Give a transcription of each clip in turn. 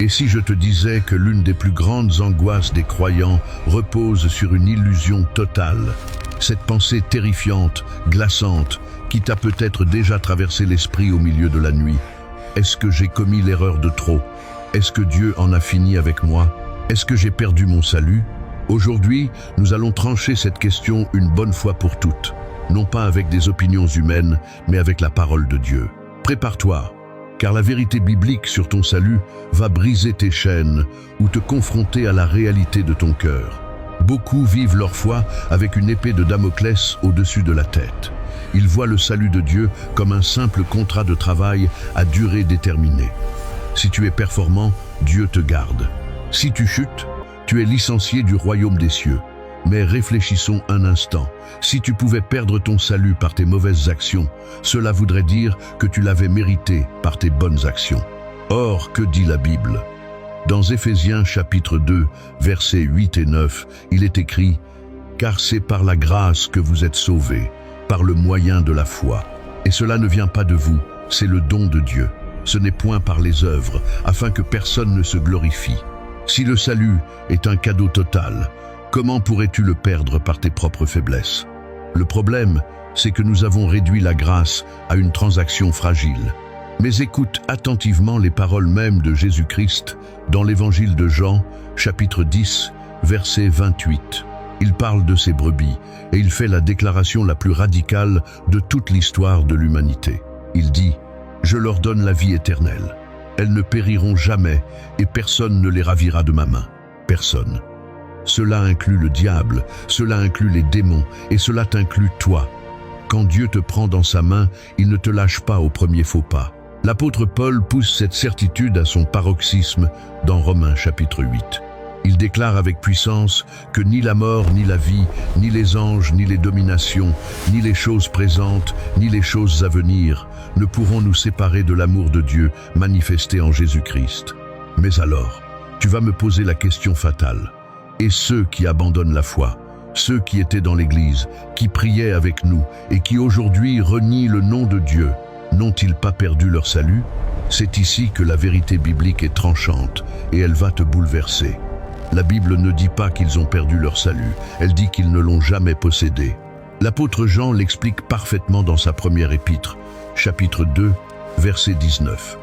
Et si je te disais que l'une des plus grandes angoisses des croyants repose sur une illusion totale, cette pensée terrifiante, glaçante, qui t'a peut-être déjà traversé l'esprit au milieu de la nuit. Est-ce que j'ai commis l'erreur de trop? Est-ce que Dieu en a fini avec moi? Est-ce que j'ai perdu mon salut? Aujourd'hui, nous allons trancher cette question une bonne fois pour toutes, non pas avec des opinions humaines, mais avec la parole de Dieu. Prépare-toi, car la vérité biblique sur ton salut va briser tes chaînes ou te confronter à la réalité de ton cœur. Beaucoup vivent leur foi avec une épée de Damoclès au-dessus de la tête. Ils voient le salut de Dieu comme un simple contrat de travail à durée déterminée. Si tu es performant, Dieu te garde. Si tu chutes, tu es licencié du royaume des cieux. Mais réfléchissons un instant. Si tu pouvais perdre ton salut par tes mauvaises actions, cela voudrait dire que tu l'avais mérité par tes bonnes actions. Or, que dit la Bible? Dans Éphésiens chapitre 2, versets 8 et 9, il est écrit « Car c'est par la grâce que vous êtes sauvés, par le moyen de la foi. Et cela ne vient pas de vous, c'est le don de Dieu. Ce n'est point par les œuvres, afin que personne ne se glorifie. Si le salut est un cadeau total, comment pourrais-tu le perdre par tes propres faiblesses? Le problème, c'est que nous avons réduit la grâce à une transaction fragile. Mais écoute attentivement les paroles mêmes de Jésus-Christ dans l'évangile de Jean, chapitre 10, verset 28. Il parle de ses brebis et il fait la déclaration la plus radicale de toute l'histoire de l'humanité. Il dit « Je leur donne la vie éternelle. Elles ne périront jamais et personne ne les ravira de ma main. Personne. » Cela inclut le diable, cela inclut les démons et cela t'inclut toi. Quand Dieu te prend dans sa main, il ne te lâche pas au premier faux pas. L'apôtre Paul pousse cette certitude à son paroxysme dans Romains chapitre 8. Il déclare avec puissance que ni la mort, ni la vie, ni les anges, ni les dominations, ni les choses présentes, ni les choses à venir ne pourront nous séparer de l'amour de Dieu manifesté en Jésus-Christ. Mais alors, tu vas me poser la question fatale. Et ceux qui abandonnent la foi, ceux qui étaient dans l'Église, qui priaient avec nous et qui aujourd'hui renient le nom de Dieu, n'ont-ils pas perdu leur salut? C'est ici que la vérité biblique est tranchante et elle va te bouleverser. La Bible ne dit pas qu'ils ont perdu leur salut, elle dit qu'ils ne l'ont jamais possédé. L'apôtre Jean l'explique parfaitement dans sa première épître, chapitre 2, verset 19.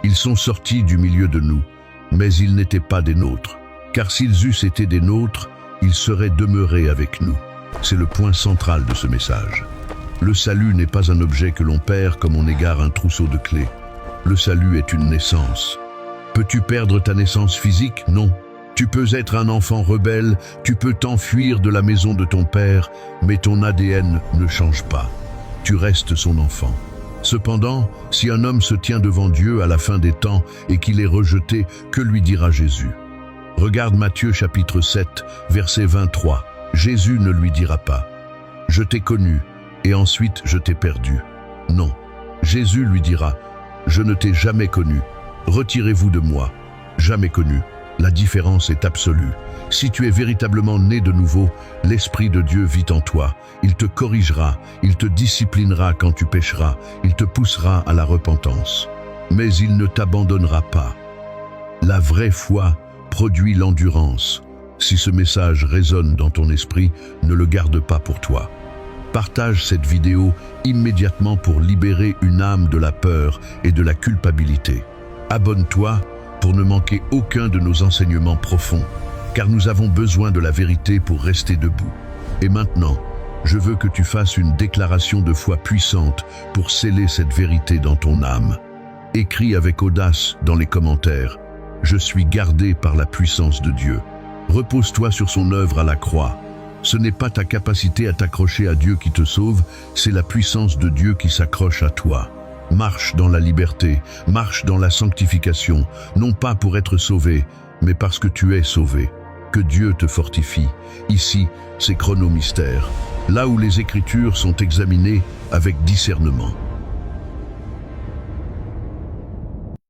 Ils sont sortis du milieu de nous, mais ils n'étaient pas des nôtres. Car s'ils eussent été des nôtres, ils seraient demeurés avec nous. C'est le point central de ce message. Le salut n'est pas un objet que l'on perd comme on égare un trousseau de clés. Le salut est une naissance. Peux-tu perdre ta naissance physique? Non. Tu peux être un enfant rebelle, tu peux t'enfuir de la maison de ton père, mais ton ADN ne change pas. Tu restes son enfant. Cependant, si un homme se tient devant Dieu à la fin des temps et qu'il est rejeté, que lui dira Jésus? Regarde Matthieu chapitre 7, verset 23. Jésus ne lui dira pas « Je t'ai connu et ensuite je t'ai perdu ». Non, Jésus lui dira « Je ne t'ai jamais connu, retirez-vous de moi, jamais connu ». La différence est absolue. Si tu es véritablement né de nouveau, l'Esprit de Dieu vit en toi. Il te corrigera, il te disciplinera quand tu pécheras, il te poussera à la repentance. Mais il ne t'abandonnera pas. La vraie foi produit l'endurance. Si ce message résonne dans ton esprit, ne le garde pas pour toi. Partage cette vidéo immédiatement pour libérer une âme de la peur et de la culpabilité. Abonne-toi pour ne manquer aucun de nos enseignements profonds, car nous avons besoin de la vérité pour rester debout. Et maintenant, je veux que tu fasses une déclaration de foi puissante pour sceller cette vérité dans ton âme. Écris avec audace dans les commentaires « Je suis gardé par la puissance de Dieu ». Repose-toi sur son œuvre à la croix. Ce n'est pas ta capacité à t'accrocher à Dieu qui te sauve, c'est la puissance de Dieu qui s'accroche à toi. Marche dans la liberté, marche dans la sanctification, non pas pour être sauvé, mais parce que tu es sauvé. Que Dieu te fortifie. Ici, c'est Chronomystère, là où les Écritures sont examinées avec discernement.